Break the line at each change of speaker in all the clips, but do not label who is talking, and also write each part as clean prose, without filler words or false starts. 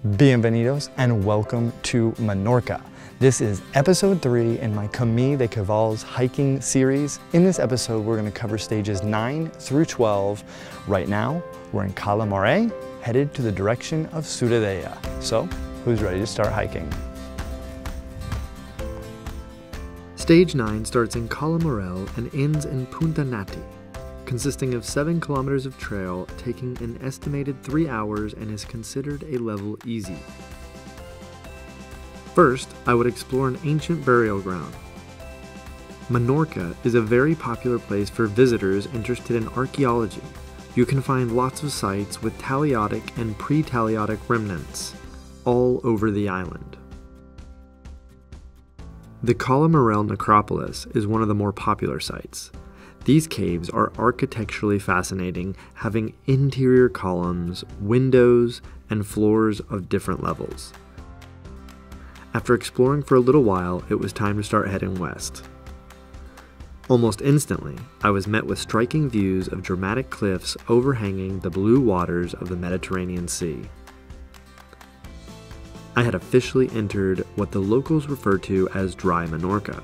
Bienvenidos and welcome to Menorca. This is episode 3 in my Camí de Cavalls hiking series. In this episode, we're going to cover stages 9 through 12. Right now, we're in Cala Morell, headed to the direction of Cuitadella. So, who's ready to start hiking?
Stage 9 starts in Cala Morell and ends in Punta, Natti, consisting of 7 kilometers of trail, taking an estimated 3 hours and is considered a level easy. First, I would explore an ancient burial ground. Minorca is a very popular place for visitors interested in archaeology. You can find lots of sites with Taliotic and pre-Taliotic remnants all over the island. The Cala Morell Necropolis is one of the more popular sites. These caves are architecturally fascinating, having interior columns, windows, and floors of different levels. After exploring for a little while, it was time to start heading west. Almost instantly, I was met with striking views of dramatic cliffs overhanging the blue waters of the Mediterranean Sea. I had officially entered what the locals refer to as dry Menorca.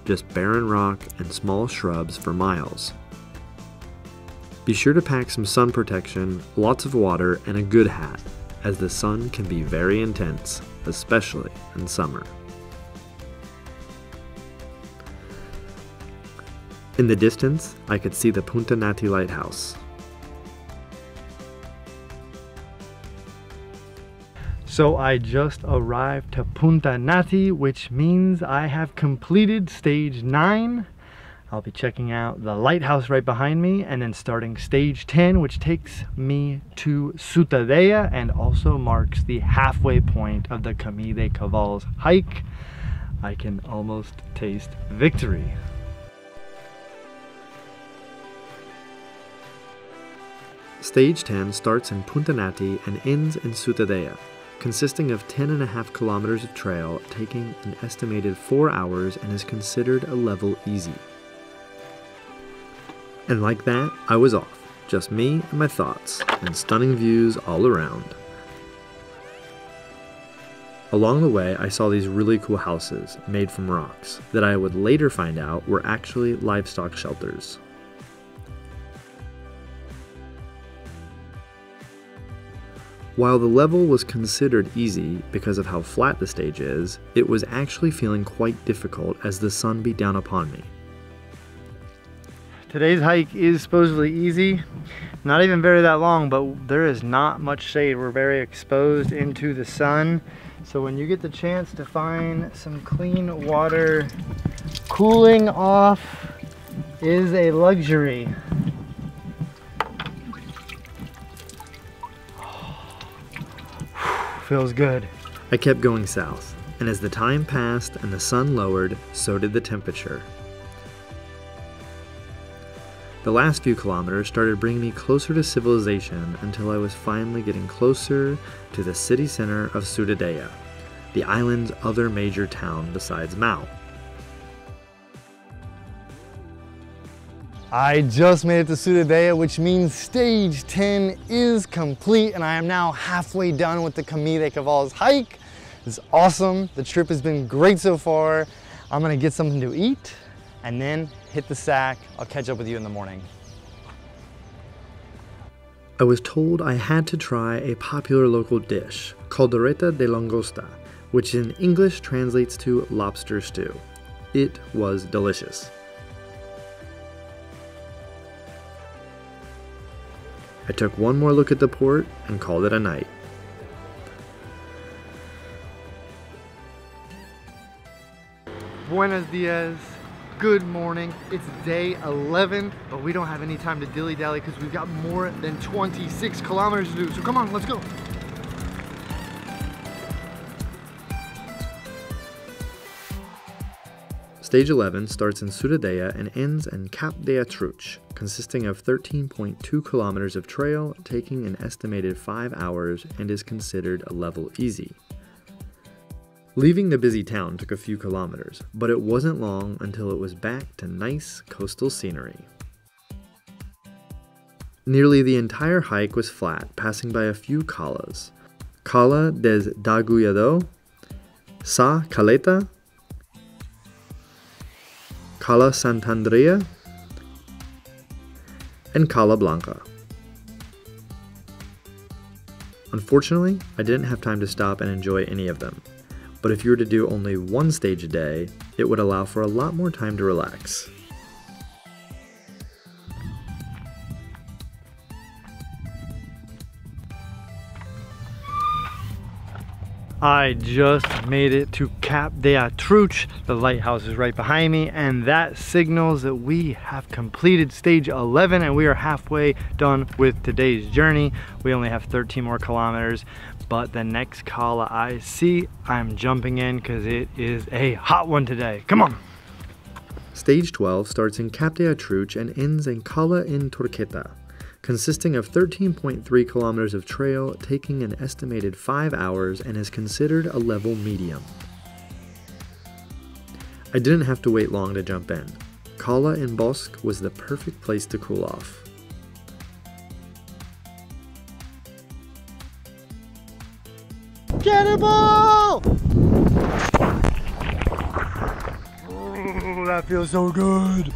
Just barren rock and small shrubs for miles. Be sure to pack some sun protection, lots of water, and a good hat, as the sun can be very intense, especially in summer. In the distance, I could see the Punta Natti lighthouse.
So I just arrived to Punta Natti, which means I have completed stage 9. I'll be checking out the lighthouse right behind me and then starting stage 10, which takes me to Cuitadella and also marks the halfway point of the Camí de Cavalls hike. I can almost taste victory.
Stage 10 starts in Punta Natti and ends in Cuitadella, consisting of 10.5 kilometers of trail, taking an estimated 4 hours and is considered a level easy. And like that, I was off. Just me and my thoughts, and stunning views all around. Along the way, I saw these really cool houses made from rocks that I would later find out were actually livestock shelters. While the level was considered easy because of how flat the stage is, it was actually feeling quite difficult as the sun beat down upon me.
Today's hike is supposedly easy, not even very that long, but there is not much shade. We're very exposed into the sun. So when you get the chance to find some clean water, cooling off is a luxury. Feels good.
I kept going south, and as the time passed and the sun lowered, so did the temperature. The last few kilometers started bringing me closer to civilization until I was finally getting closer to the city center of Cuitadella, the island's other major town besides Mau.
I just made it to Cuitadella, which means stage 10 is complete, and I am now halfway done with the Camí de Cavalls hike. It's awesome. The trip has been great so far. I'm gonna get something to eat and then hit the sack. I'll catch up with you in the morning.
I was told I had to try a popular local dish, caldereta de langosta, which in English translates to lobster stew. It was delicious. I took one more look at the port and called it a night.
Buenos dias, good morning. It's day 11, but we don't have any time to dilly-dally because we've got more than 26 kilometers to do. So come on, let's go.
Stage 11 starts in Cuitadella and ends in Cap de Cavalls, consisting of 13.2 kilometers of trail, taking an estimated 5 hours and is considered a level easy. Leaving the busy town took a few kilometers, but it wasn't long until it was back to nice coastal scenery. Nearly the entire hike was flat, passing by a few calas. Cala des Dagullado, Sa Caleta, Cala Sant'Andrea, and Cala Blanca. Unfortunately, I didn't have time to stop and enjoy any of them, but if you were to do only one stage a day, it would allow for a lot more time to relax.
I just made it to Cap de Cavalls. The lighthouse is right behind me, and that signals that we have completed stage 11 and we are halfway done with today's journey. We only have 13 more kilometers, but the next cala I see, I'm jumping in because it is a hot one today. Come on.
Stage 12 starts in Cap de Cavalls and ends in Cala in Turqueta, consisting of 13.3 kilometers of trail, taking an estimated 5 hours, and is considered a level medium. I didn't have to wait long to jump in. Cala in Bosque was the perfect place to cool off.
Cannibal! Oh, that feels so good.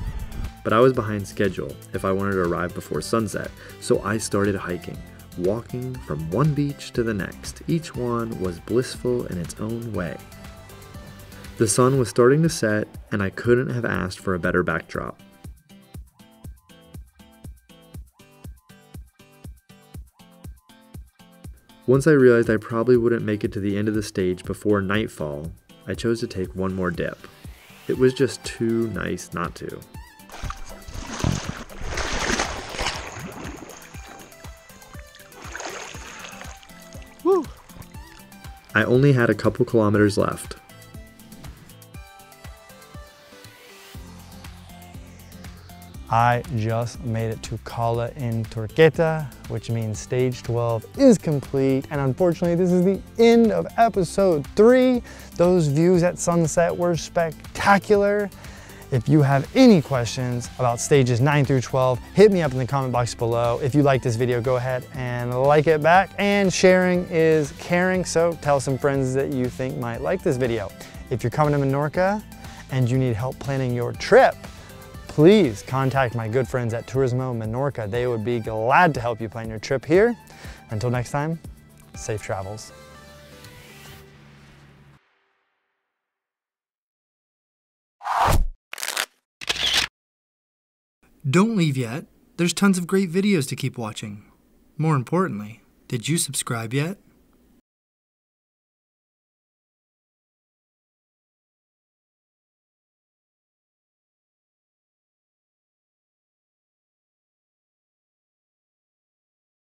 But I was behind schedule if I wanted to arrive before sunset, so I started hiking, walking from one beach to the next. Each one was blissful in its own way. The sun was starting to set, and I couldn't have asked for a better backdrop. Once I realized I probably wouldn't make it to the end of the stage before nightfall, I chose to take one more dip. It was just too nice not to.
Woo!
I only had a couple kilometers left.
I just made it to Cala in Turqueta, which means stage 12 is complete. And unfortunately, this is the end of episode 3. Those views at sunset were spectacular. If you have any questions about stages 9 through 12, hit me up in the comment box below. If you like this video, go ahead and like it back. And sharing is caring, so tell some friends that you think might like this video. If you're coming to Menorca and you need help planning your trip, please contact my good friends at Turismo Minorca. They would be glad to help you plan your trip here. Until next time, safe travels.
Don't leave yet. There's tons of great videos to keep watching. More importantly, did you subscribe yet?